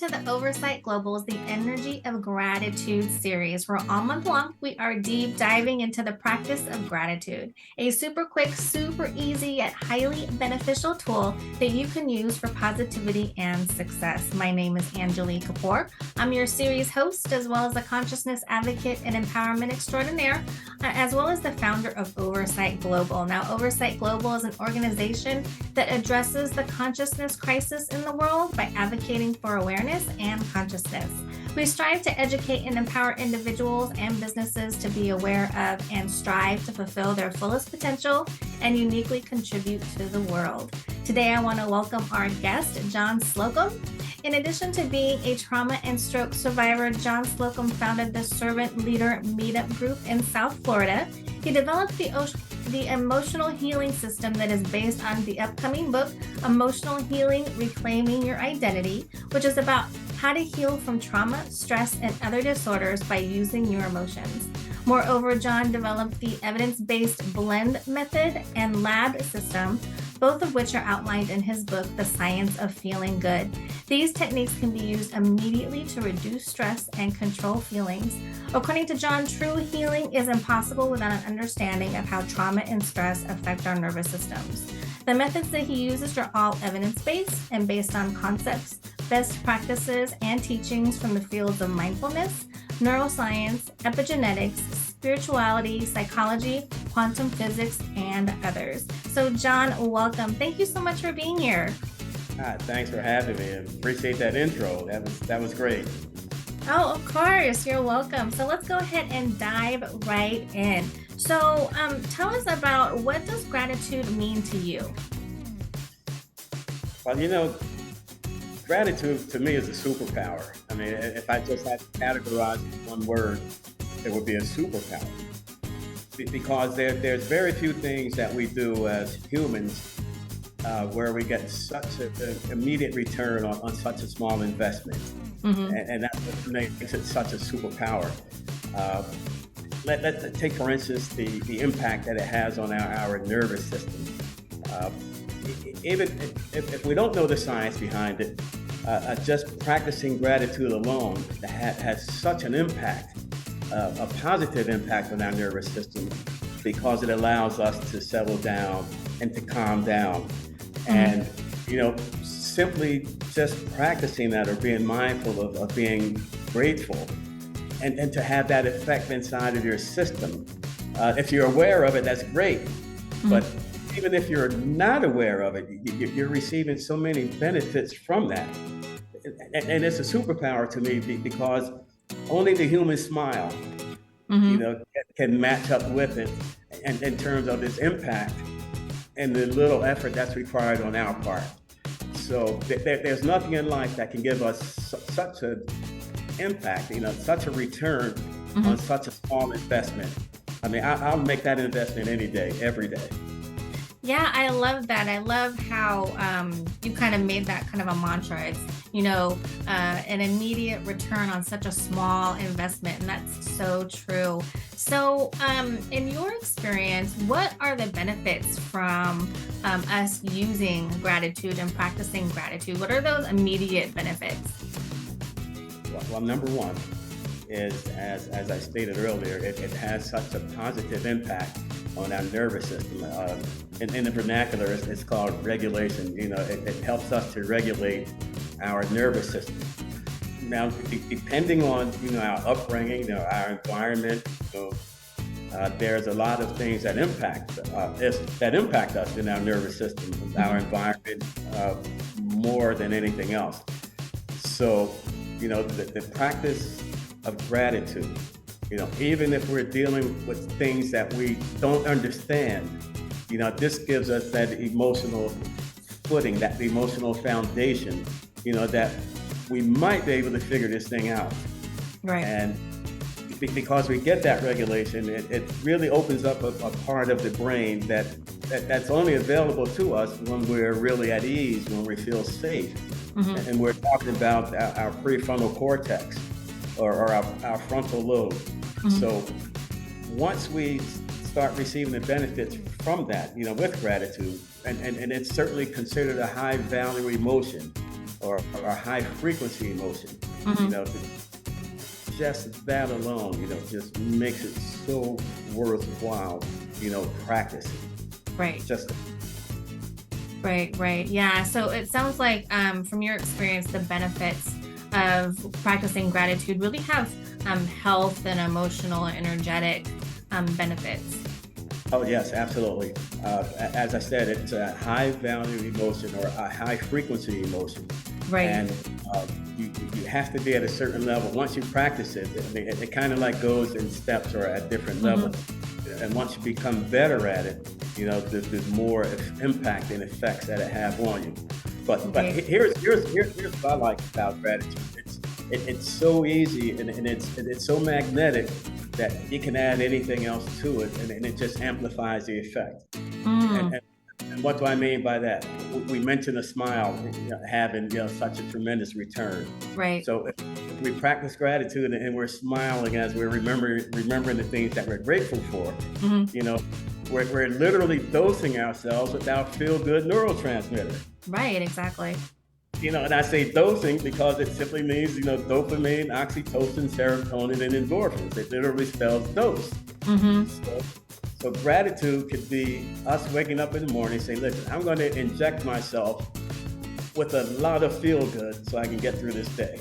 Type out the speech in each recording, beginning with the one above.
to the Oversight Global's The Energy of Gratitude series, where all month long we are deep diving into the practice of gratitude, a super quick, super easy, yet highly beneficial tool that you can use for positivity and success. My name is Angelique Kapoor. I'm your series host, as well as a consciousness advocate and empowerment extraordinaire, as well as the founder of Oversight Global. Now, Oversight Global is an organization that addresses the consciousness crisis in the world by advocating for awareness and consciousness. We strive to educate and empower individuals and businesses to be aware of and strive to fulfill their fullest potential and uniquely contribute to the world. Today, I want to welcome our guest, John Slocum. In addition to being a trauma and stroke survivor, John Slocum founded the Servant Leader Meetup group in South Florida. He developed the emotional healing system that is based on the upcoming book, Emotional Healing: Reclaiming Your Identity, which is about how to heal from trauma, stress, and other disorders by using your emotions. Moreover, John developed the evidence-based blend method and lab system, both of which are outlined in his book, The Science of Feeling Good. These techniques can be used immediately to reduce stress and control feelings. According to John, true healing is impossible without an understanding of how trauma and stress affect our nervous systems. The methods that he uses are all evidence-based and based on concepts, best practices, and teachings from the fields of mindfulness, neuroscience, epigenetics, spirituality, psychology, quantum physics, and others. So John, welcome. Thank you so much for being here. Thanks for having me. I appreciate that intro. That was great. Oh, of course. You're welcome. So let's go ahead and dive right in. So tell us about, what does gratitude mean to you? Well, gratitude to me is a superpower. I mean, if I just had to categorize one word, it would be a superpower. Because there's very few things that we do as humans where we get such an immediate return on such a small investment. Mm-hmm. And that's what makes it such a superpower. Let's take, for instance, the impact that it has on our nervous system. Even if we don't know the science behind it, just practicing gratitude alone has such an impact, a positive impact on our nervous system, because it allows us to settle down and to calm down. Mm-hmm. And, simply just practicing that, or being mindful of being grateful, and to have that effect inside of your system. If you're aware of it, that's great. Mm-hmm. But even if you're not aware of it, you're receiving so many benefits from that. And it's a superpower to me, because only the human smile, mm-hmm. Can match up with it, and in terms of its impact and the little effort that's required on our part. So there's nothing in life that can give us such an impact, such a return, mm-hmm. on such a small investment. I mean, I'll make that investment any day, every day. Yeah, I love that. I love how you kind of made that kind of a mantra. It's, an immediate return on such a small investment. And that's so true. So in your experience, what are the benefits from us using gratitude and practicing gratitude? What are those immediate benefits? Well, number one is, as I stated earlier, it has such a positive impact on our nervous system. In the vernacular, it's called regulation. It helps us to regulate our nervous system. Now, depending on our upbringing, our environment, there's a lot of things that impact us in our nervous system, our environment, more than anything else. So, the practice of gratitude, even if we're dealing with things that we don't understand, this gives us that emotional footing, that emotional foundation, that we might be able to figure this thing out. Right. And because we get that regulation, it really opens up a part of the brain that's only available to us when we're really at ease, when we feel safe. Mm-hmm. And we're talking about our prefrontal cortex, or our frontal lobe. Mm-hmm. So once we start receiving the benefits from that, with gratitude, and it's certainly considered a high value emotion. or high frequency emotion. You Hmm. know, just that alone, just makes it so worthwhile, practicing. Right. Just Right, right. Yeah. So it sounds like, from your experience, the benefits of practicing gratitude really have health and emotional and energetic benefits. Oh, yes, absolutely. As I said, it's a high value emotion or a high frequency emotion. Right. And uh, you have to be at a certain level. Once you practice it, I mean, it kind of like goes in steps or at different levels. Hmm. And once you become better at it, there's more impact and effects that it have on you. But Right. here's what I like about gratitude. It's so easy and it's so magnetic that you can add anything else to it, and it just amplifies the effect. And, Mm, and, and what do I mean by that? We mentioned a smile having such a tremendous return. right. So if we practice gratitude and we're smiling as we're remembering the things that we're grateful for, Hmm. you know, we're literally dosing ourselves with our feel-good neurotransmitter. Right. Exactly. And I say dosing because it simply means, dopamine, oxytocin, serotonin, and endorphins. It literally spells dose. Hmm. So, so gratitude could be us waking up in the morning saying, listen, I'm going to inject myself with a lot of feel good so I can get through this day.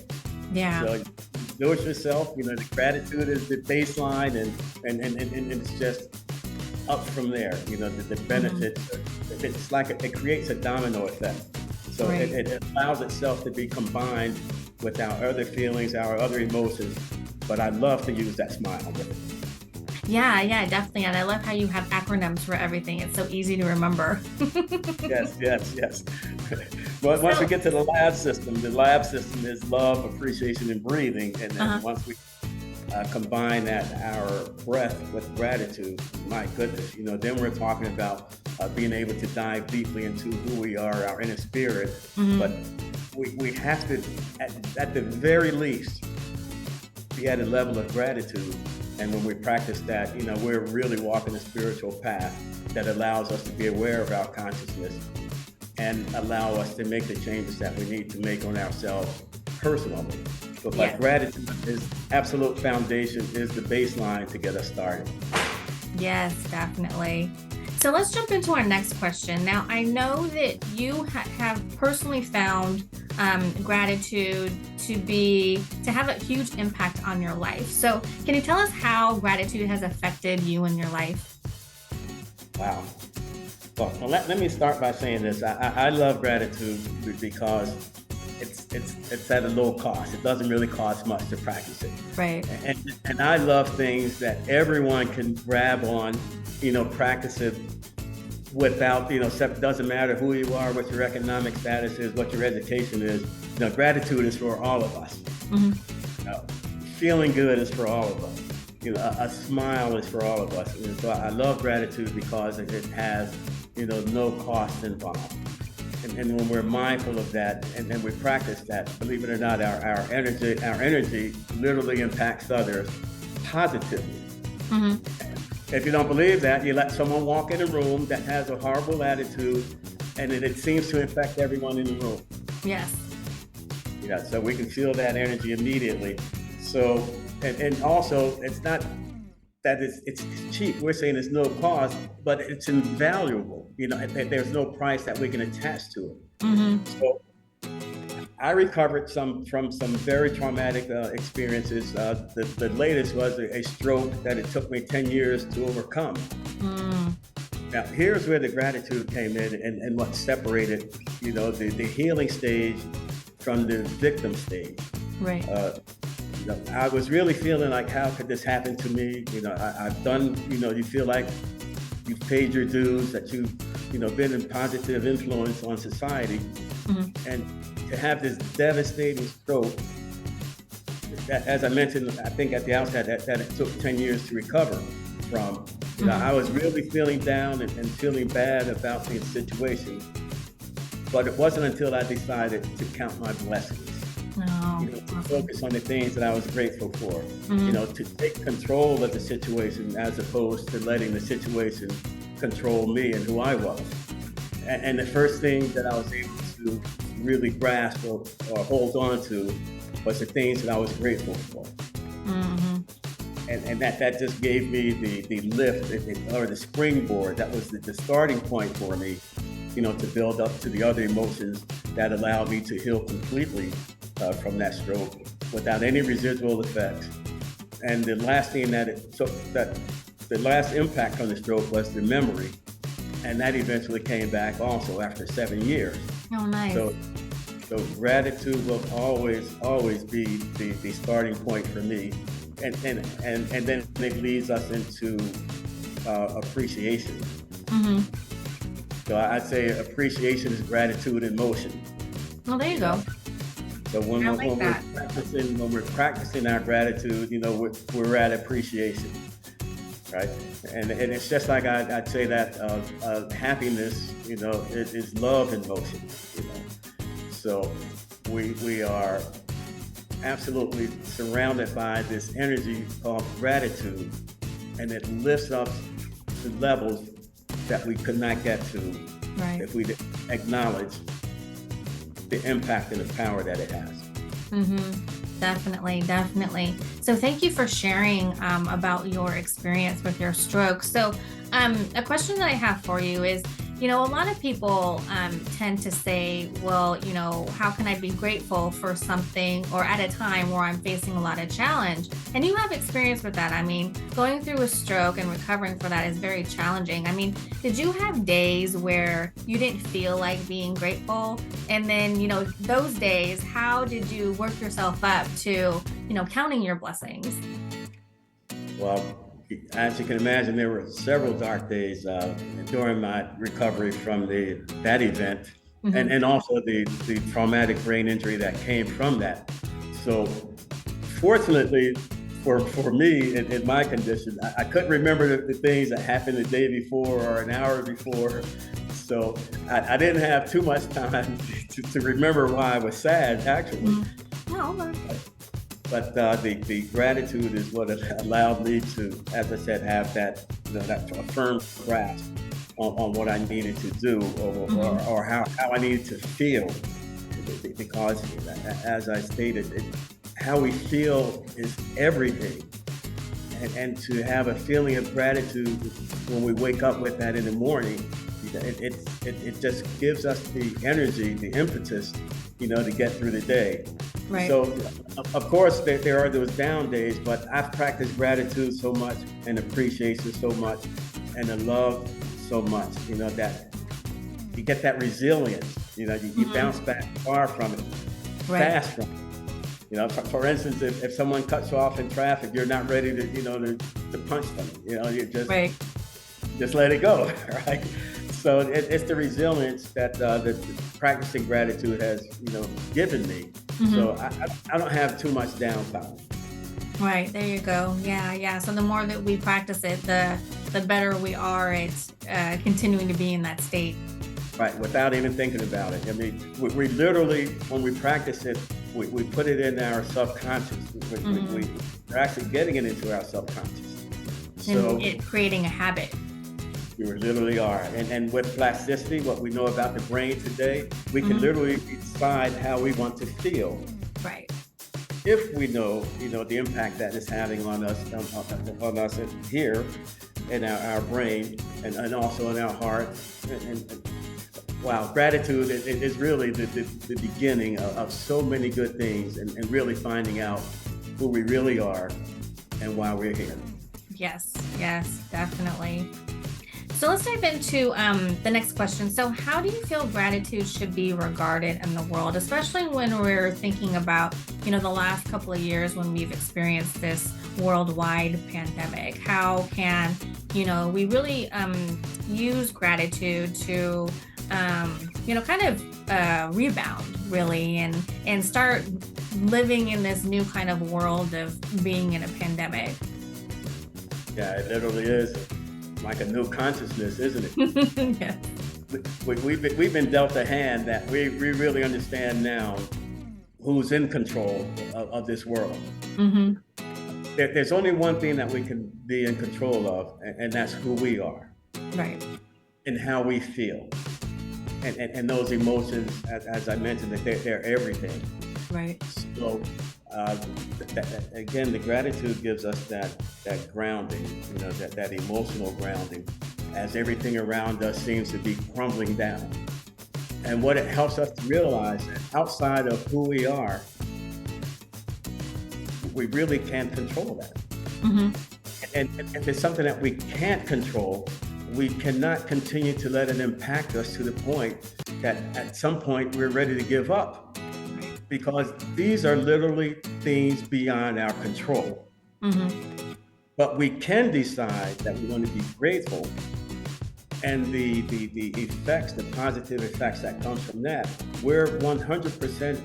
Yeah. So do it yourself. The gratitude is the baseline, and it's just up from there. The Hmm. benefits, it's like it creates a domino effect. So Right. it allows itself to be combined with our other feelings, our other emotions. But I love to use that smile with it. Yeah. Yeah. Definitely. And I love how you have acronyms for everything. It's so easy to remember. Yes, yes, yes. But once we So, get to the lab system is love, appreciation, and breathing. And then uh-huh. once we combine that our breath with gratitude, my goodness, then we're talking about being able to dive deeply into who we are, our inner spirit. But Hmm. we have to, at the very least, be at a level of gratitude. And when we practice that, we're really walking a spiritual path that allows us to be aware of our consciousness and allow us to make the changes that we need to make on ourselves personally. But Yes. gratitude is absolute foundation, is the baseline to get us started. Yes, definitely. So let's jump into our next question. Now, I know that you have personally found gratitude to have a huge impact on your life. So, can you tell us how gratitude has affected you in your life? Wow. Well, let me start by saying this. I love gratitude because it's at a low cost. It doesn't really cost much to practice it. Right. And I love things that everyone can grab on, practice it without, doesn't matter who you are, what your economic status is, what your education is. Gratitude is for all of us. Hmm. Uh, Feeling good is for all of us. A smile is for all of us. And so I love gratitude because it has, no cost involved. And when we're mindful of that and we practice that, believe it or not, our energy literally impacts others positively. Hmm. If you don't believe that, you let someone walk in a room that has a horrible attitude, and it seems to infect everyone in the room. Yes. So we can feel that energy immediately. So, and also, it's not that it's cheap. We're saying it's no cost, but it's invaluable. There's no price that we can attach to it. Hmm. So I recovered from some very traumatic experiences. The latest was a stroke that it took me 10 years to overcome. Mm. Now, here's where the gratitude came in and what separated, the healing stage from the victim stage. Right. I was really feeling like, how could this happen to me? I've done, you feel like you've paid your dues, that you've, been a positive influence on society. Hmm. And to have this devastating stroke, that, as I mentioned, I think at the outset, that it took 10 years to recover from. Hmm. I was really feeling down and feeling bad about the situation. But it wasn't until I decided to count my blessings, Oh, to awesome. focus on the things that I was grateful for, Hmm. to take control of the situation as opposed to letting the situation control me and who I was. And the first thing that I was able to really grasp or hold on to was the things that I was grateful for. Mm-hmm. And that just gave me the lift or the springboard. That was the starting point for me, to build up to the other emotions that allowed me to heal completely from that stroke without any residual effects. And the last thing the last impact from the stroke was the memory. And that eventually came back also after 7 years. Oh, nice. So gratitude will always be the starting point for me. And then it leads us into appreciation. Mm-hmm. So I'd say appreciation is gratitude in motion. Well, there you go. So when we're practicing our gratitude, we're at appreciation, right? And it's just like I'd say that happiness, is love in motion. So we are absolutely surrounded by this energy called gratitude, and it lifts up to levels that we could not get to if we didn't acknowledge the impact and the power that it has. Mm-hmm. Definitely. So thank you for sharing about your experience with your stroke. So a question that I have for you is, a lot of people tend to say, well, how can I be grateful for something or at a time where I'm facing a lot of challenge? And you have experience with that. I mean, going through a stroke and recovering for that is very challenging. I mean, did you have days where you didn't feel like being grateful? And then, those days, how did you work yourself up to, counting your blessings? Well, as you can imagine, there were several dark days during my recovery from that event, mm-hmm. and also the traumatic brain injury that came from that. So fortunately for me in my condition, I couldn't remember the things that happened the day before or an hour before. So I didn't have too much time to remember why I was sad, actually. Mm-hmm. No, but the gratitude is what allowed me to, as I said, have that a firm grasp on what I needed to do or how I needed to feel. Because, as I stated, how we feel is everything. And to have a feeling of gratitude when we wake up with that in the morning, it just gives us the energy, the impetus, to get through the day. Right. So, of course, there are those down days, but I've practiced gratitude so much and appreciation so much and the love so much, that you get that resilience, you mm-hmm. bounce back far from it, fast from it. For instance, if someone cuts you off in traffic, you're not ready to punch them, you just let it go, right? So it's the resilience that practicing gratitude has, given me. Mm-hmm. So I don't have too much downtime. Right, there you go. Yeah. So the more that we practice it, the better we are at continuing to be in that state. Right, without even thinking about it. I mean, we literally, when we practice it, we put it in our subconscious. We're actually getting it into our subconscious. And it creating a habit. We literally are. And with plasticity, what we know about the brain today, we can mm-hmm. literally decide how we want to feel. Right. If we know, the impact that it's having on us here in our brain and also in our heart. And wow, gratitude is really the beginning of so many good things and really finding out who we really are and why we're here. Yes, definitely. So let's dive into the next question. So how do you feel gratitude should be regarded in the world, especially when we're thinking about, the last couple of years when we've experienced this worldwide pandemic? How can, we really use gratitude to, rebound really and start living in this new kind of world of being in a pandemic? Yeah, it literally is. Like a new consciousness, isn't it? Yeah. We've been dealt a hand that we really understand now who's in control of this world. Mm-hmm. There's only one thing that we can be in control of, and that's who we are. Right. And how we feel. and those emotions, as I mentioned, that they're everything. Right. So again, the gratitude gives us that grounding, that emotional grounding, as everything around us seems to be crumbling down. And what it helps us to realize that outside of who we are, we really can't control that. Mm-hmm. And if it's something that we can't control, we cannot continue to let it impact us to the point that at some point we're ready to give up, because these are literally things beyond our control. Mm-hmm. But we can decide that we want to be grateful, and the effects, the positive effects that comes from that, we're 100%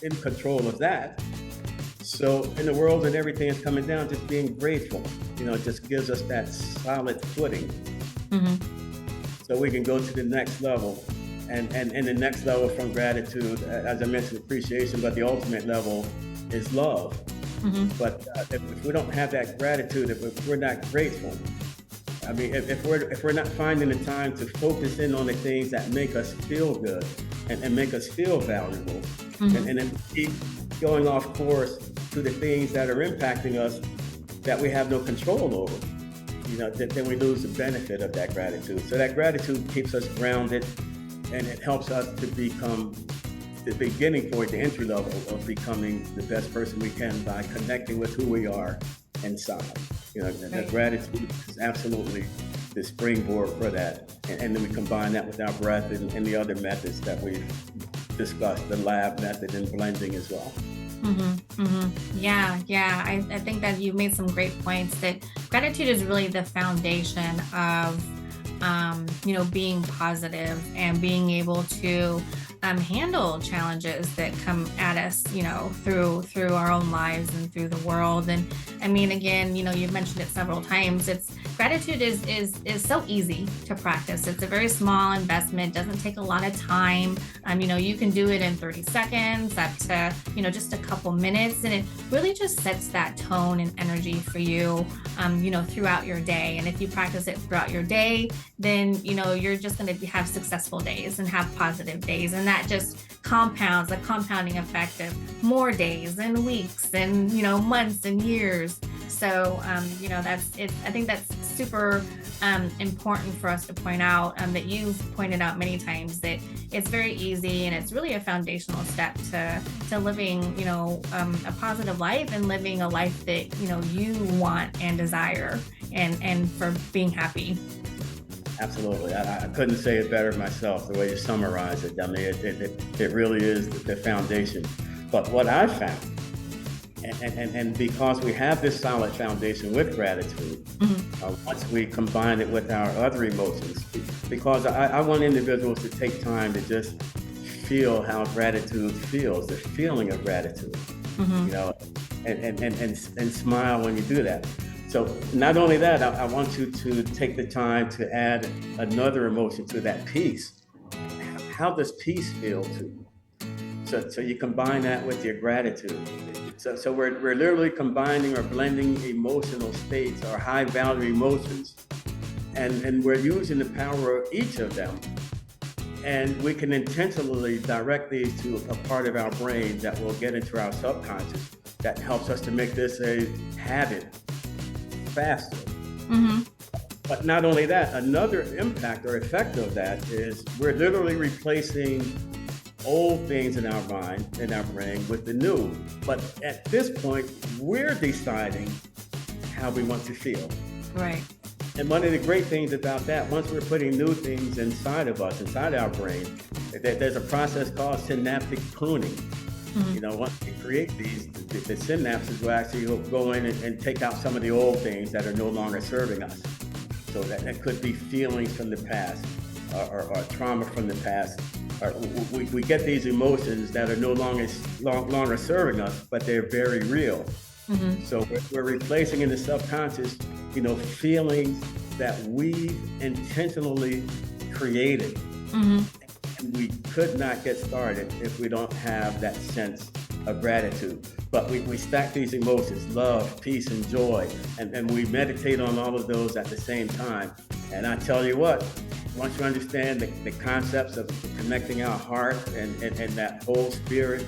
in control of that. So in the world and everything is coming down, just being grateful, just gives us that solid footing. Mm-hmm. So we can go to the next level. And the next level from gratitude, as I mentioned, appreciation, but the ultimate level is love. Mm-hmm. But if we don't have that gratitude, if we're not grateful, I mean, if we're not finding the time to focus in on the things that make us feel good and make us feel valuable, Mm-hmm. and then keep going off course to the things that are impacting us that we have no control over, then we lose the benefit of that gratitude. So that gratitude keeps us grounded, and it helps us to become the beginning point, the entry level of becoming the best person we can by connecting with who we are inside. The gratitude is absolutely the springboard for that. And then we combine that with our breath and the other methods that we've discussed, the lab method and blending as well. Mm-hmm. Mm-hmm. Yeah. I think that you made some great points, that gratitude is really the foundation of being positive and being able to handle challenges that come at us, through our own lives and through the world. And I mean, again, you've mentioned it several times. Gratitude is so easy to practice. It's a very small investment, doesn't take a lot of time. You can do it in 30 seconds up to, just a couple minutes. And it really just sets that tone and energy for you, throughout your day. And if you practice it throughout your day, then, you're just going to have successful days and have positive days. And that just compounds, the compounding effect of more days and weeks and, months and years. So, that's it. I think that's super important for us to point out, that you've pointed out many times, that it's very easy and it's really a foundational step to living, a positive life and living a life that, you want and desire, and for being happy. Absolutely. I couldn't say it better myself, the way you summarize it. I mean, it really is the foundation. But what I found, and because we have this solid foundation with gratitude, Mm-hmm. once we combine it with our other emotions, because I want individuals to take time to just feel how gratitude feels, the feeling of gratitude, Mm-hmm. and smile when you do that. So not only that, I want you to take the time to add another emotion to that peace. How does peace feel to you? So you combine that with your gratitude. So we're literally combining or blending emotional states or high value emotions, and we're using the power of each of them. And we can intentionally direct these to a part of our brain that will get into our subconscious that helps us to make this a habit faster. Mm-hmm. But not only that, another impact or effect of that is we're literally replacing old things in our mind, in our brain, with the new. But at this point, we're deciding how we want to feel. Right. And one of the great things about that, once we're putting new things inside of us, inside our brain, there's a process called synaptic pruning. Mm-hmm. Once we create these, the synapses will actually go in and take out some of the old things that are no longer serving us. So that could be feelings from the past, or trauma from the past. Or we get these emotions that are no longer serving us, but they're very real. Mm-hmm. So we're replacing in the subconscious, feelings that we intentionally created. Mm-hmm. And we could not get started if we don't have that sense of gratitude. But we stack these emotions, love, peace, and joy, and we meditate on all of those at the same time. And I tell you what, once you understand the concepts of connecting our heart and that whole spirit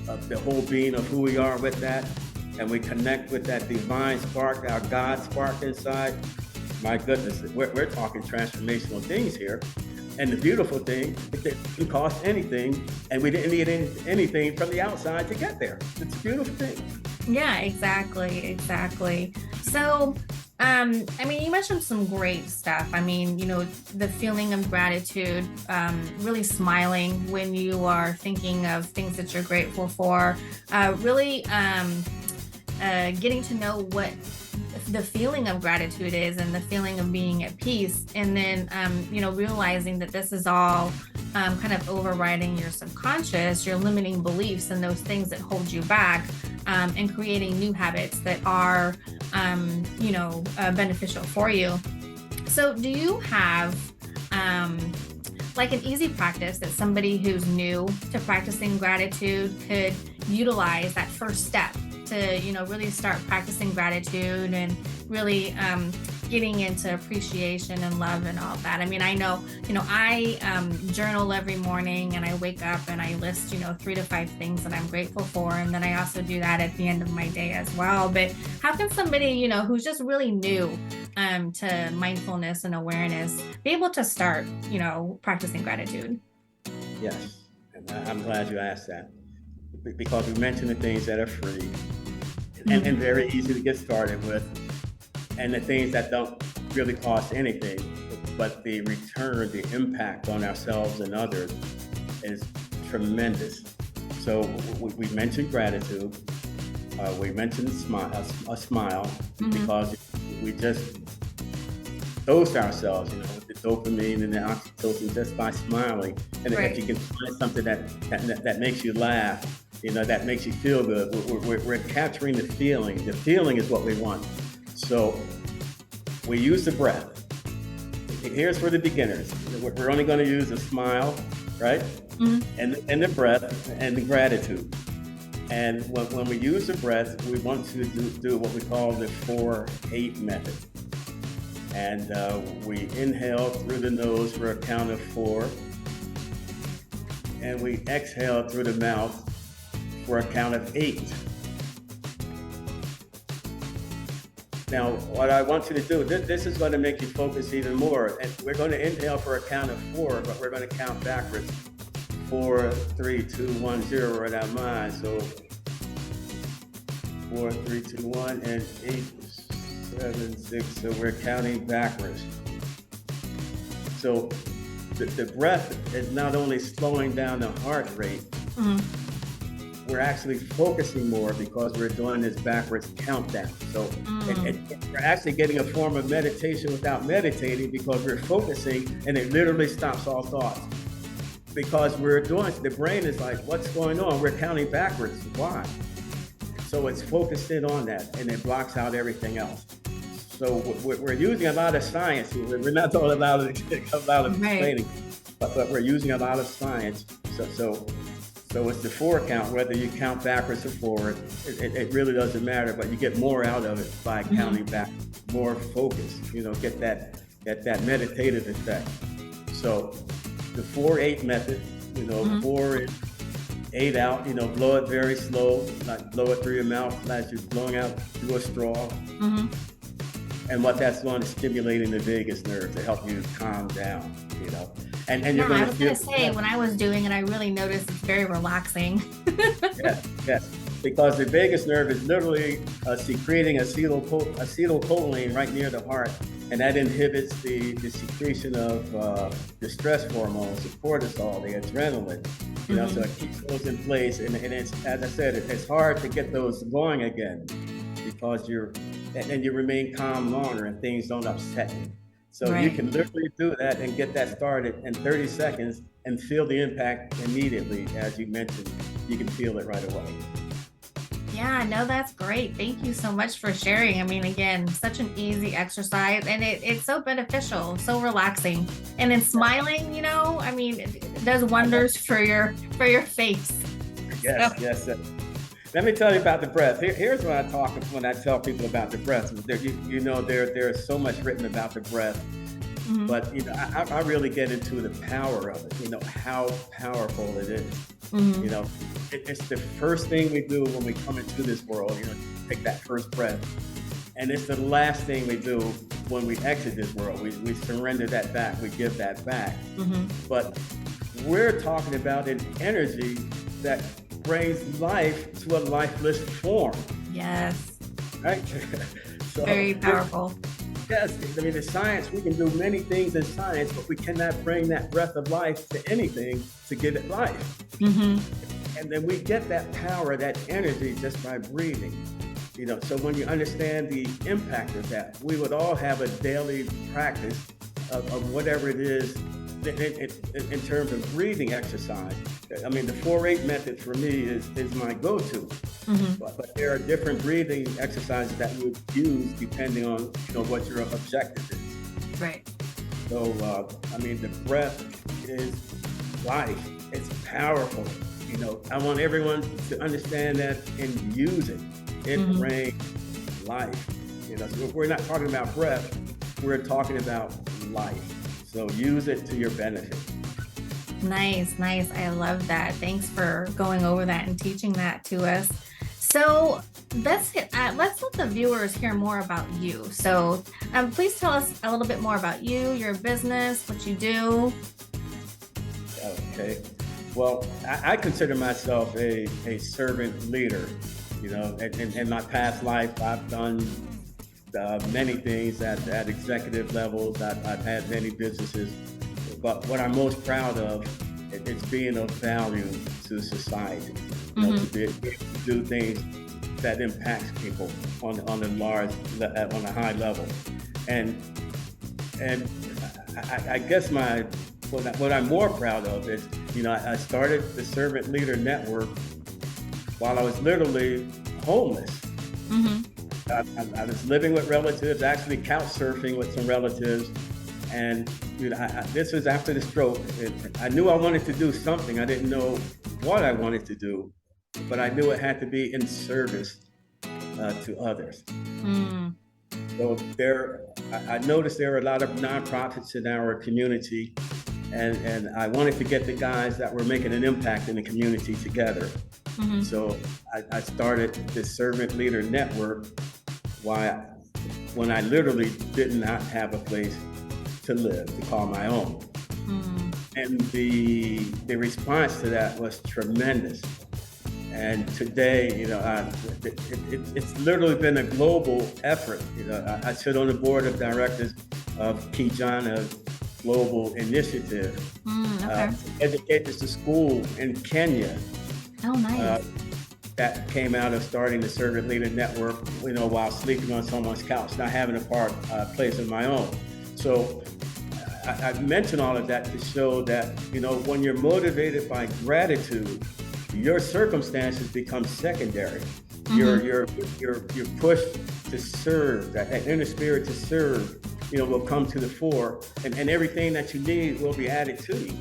of the whole being of who we are with that, and we connect with that divine spark, our God spark inside, my goodness, we're talking transformational things here. And the beautiful thing, it didn't cost anything, and we didn't need anything from the outside to get there. It's a beautiful thing. Yeah, exactly. So, I mean, you mentioned some great stuff. I mean, the feeling of gratitude, really smiling when you are thinking of things that you're grateful for, really getting to know what the feeling of gratitude is and the feeling of being at peace. And then, realizing that this is all kind of overriding your subconscious, your limiting beliefs and those things that hold you back, and creating new habits that are, beneficial for you. So do you have like an easy practice that somebody who's new to practicing gratitude could utilize, that first step to, really start practicing gratitude and really getting into appreciation and love and all that? I mean, I know, I journal every morning, and I wake up and I list, 3 to 5 things that I'm grateful for. And then I also do that at the end of my day as well. But how can somebody, who's just really new to mindfulness and awareness be able to start, practicing gratitude? Yes, and I'm glad you asked that, because we mentioned the things that are free and very easy to get started with, and the things that don't really cost anything, but the return, the impact on ourselves and others is tremendous. So we mentioned gratitude, we mentioned a smile, because we just dose ourselves, with the dopamine and the oxytocin just by smiling. And if you can find something that makes you laugh, that makes you feel good, we're capturing the feeling. The feeling is what we want. So we use the breath. Here's for the beginners. We're only going to use a smile, right? And the breath and the gratitude. And when we use the breath, we want to do what we call the 4-8 method. And we inhale through the nose for a count of 4. And we exhale through the mouth for a count of 8. Now, what I want you to do, this is going to make you focus even more. And we're going to inhale for a count of 4, but we're going to count backwards. 4, 3, 2, 1, 0 in our mind. So 4, 3, 2, 1, and 8, 7, 6. So we're counting backwards. So the breath is not only slowing down the heart rate, we're actually focusing more because we're doing this backwards countdown. So we're actually getting a form of meditation without meditating, because we're focusing, and it literally stops all thoughts. Because the brain is like, what's going on? We're counting backwards. Why? So it's focused in on that, and it blocks out everything else. So we're using a lot of science. We're not talking about explaining, but we're using a lot of science. So it's the 4 count, whether you count backwards or forward, it really doesn't matter, but you get more out of it by counting back, more focus, get that meditative effect. So the 4-8 method, 4 in, 8 out, blow it very slow, like blow it through your mouth as you're blowing out through a straw. And what that's going to stimulate in the vagus nerve to help you calm down, And you're I was going to say, when I was doing it, I really noticed it's very relaxing. Yes, because the vagus nerve is literally secreting acetylcholine right near the heart, and that inhibits the secretion of the stress hormones, the cortisol, the adrenaline. So it keeps those in place, and it's, as I said, it's hard to get those going again, because you remain calm longer and things don't upset you. So you can literally do that and get that started in 30 seconds and feel the impact immediately. As you mentioned, you can feel it right away. Yeah, no, that's great. Thank you so much for sharing. I mean, again, such an easy exercise, and it's so beneficial, so relaxing. And then smiling, I mean, it does wonders for your face. Yes. Let me tell you about the breath. Here's when I tell people about the breath. There's so much written about the breath. Mhm. But I really get into the power of it. How powerful it is. You Mhm. know, it's the first thing we do when we come into this world. Take that first breath, and it's the last thing we do when we exit this world. We surrender that back. We give that back. Mhm. But we're talking about an energy that brings life to a lifeless form, Yes. right? So Very powerful. yes, I mean, the science, we can do many things in science, but we cannot bring that breath of life to anything to give it life. Mhm. And then we get that power, that energy just by breathing. So when you understand the impact of that, we would all have a daily practice of whatever it is in terms of breathing exercise. I mean, the 4-8 method for me is my go-to. Mhm. But there are different breathing exercises that you would use depending on what your objective is. Right. So I mean, the breath is life. It's powerful. I want everyone to understand that and use it. It Mhm. brings life. So we're not talking about breath. We're talking about life. So use it to your benefit. Nice, nice. I love that. Thanks for going over that and teaching that to us. So let's let the viewers hear more about you. So please tell us a little bit more about you, your business, what you do. Okay. Well, I consider myself a servant leader. In my past life, I've done many things at executive levels. I've had many businesses, but what I'm most proud of is being of value to society. To be able to do things that impacts people on a high level, and I guess what I'm more proud of is I started the Servant Leader Network while I was literally homeless. Mm-hmm. I was living with relatives, actually couch surfing with some relatives, and this was after the stroke. I knew I wanted to do something. I didn't know what I wanted to do, but I knew it had to be in service to others. Mm. So I noticed there were a lot of nonprofits in our community, and I wanted to get the guys that were making an impact in the community together. Mm-hmm. So I started this Servant Leader Network when I literally did not have a place to live, to call my own. Mm. And the response to that was tremendous. And today, it's literally been a global effort. I sit on the board of directors of Kijana's global initiative Okay. to educate to school in Kenya. Oh, nice. That came out of starting the Servant Leader Network, while sleeping on someone's couch, not having a place of my own. So I mention all of that to show that, when you're motivated by gratitude, your circumstances become secondary. Mm-hmm. Your push to serve, that inner spirit to serve, will come to the fore, and everything that you need will be added to you.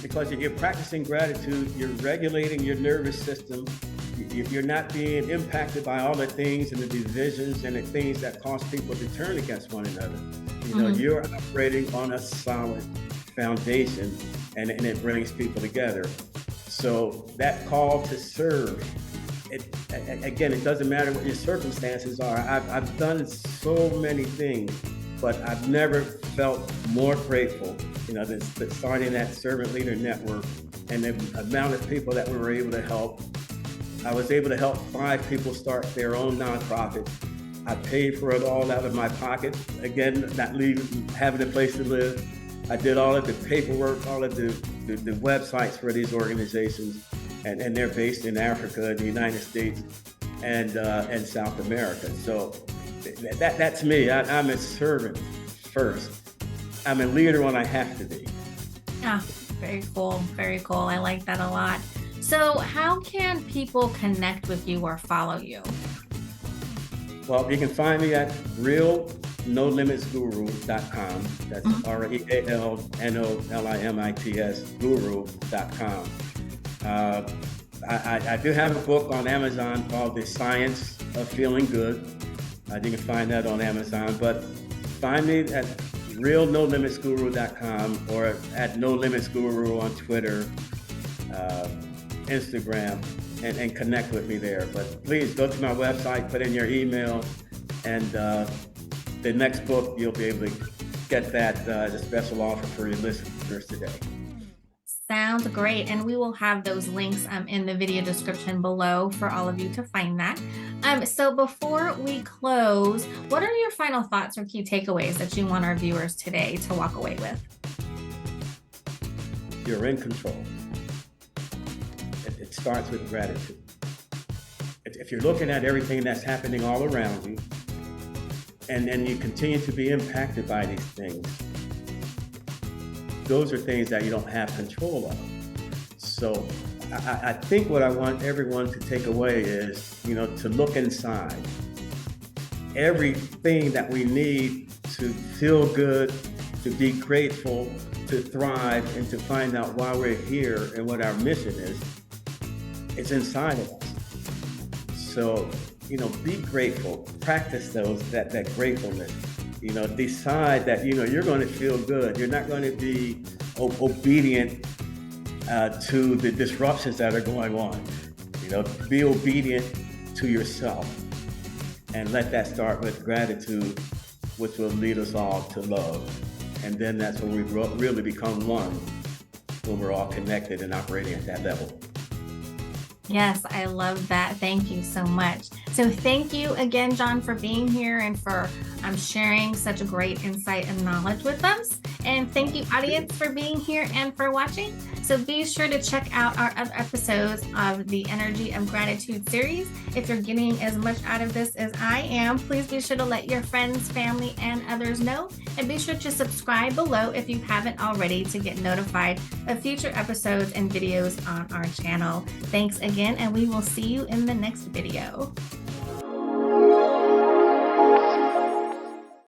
Because you're practicing gratitude, you're regulating your nervous system. You're not being impacted by all the things and the divisions and the things that cause people to turn against one another. You're operating on a solid foundation, and it brings people together. So that call to serve, it doesn't matter what your circumstances are. I've done so many things, but I've never felt more grateful, than starting that Servant Leader Network and the amount of people that we were able to help. I was able to help 5 people start their own nonprofit. I paid for it all out of my pocket. Again, not having a place to live. I did all of the paperwork, all of the websites for these organizations, and they're based in Africa, the United States, and South America. So that's me. I'm a servant first. I'm a leader when I have to be. Ah, very cool. Very cool. I like that a lot. So how can people connect with you or follow you? Well, you can find me at realnolimitsguru.com. That's REALNOLIMITS guru.com. I do have a book on Amazon called The Science of Feeling Good. You can find that on Amazon. But find me at realnolimitsguru.com or at nolimitsguru on Twitter, Instagram, and connect with me there. But please go to my website, put in your email, and the next book, you'll be able to get that the special offer for your listeners today. Sounds great. And we will have those links in the video description below for all of you to find that. So before we close, what are your final thoughts or key takeaways that you want our viewers today to walk away with? You're in control. It starts with gratitude. If you're looking at everything that's happening all around you, and then you continue to be impacted by these things, those are things that you don't have control of. So I think what I want everyone to take away is, to look inside. Everything that we need to feel good, to be grateful, to thrive, and to find out why we're here and what our mission is, it's inside of us. So, be grateful, practice that gratefulness. Decide that, you're going to feel good. You're not going to be obedient to the disruptions that are going on. Be obedient to yourself, and let that start with gratitude, which will lead us all to love. And then that's when we really become one, when we're all connected and operating at that level. Yes, I love that. Thank you so much. So thank you again, John, for being here and for sharing such a great insight and knowledge with us. And thank you, audience, for being here and for watching. So be sure to check out our other episodes of the Energy of Gratitude series. If you're getting as much out of this as I am, please be sure to let your friends, family, and others know. And be sure to subscribe below if you haven't already to get notified of future episodes and videos on our channel. Thanks again, and we will see you in the next video.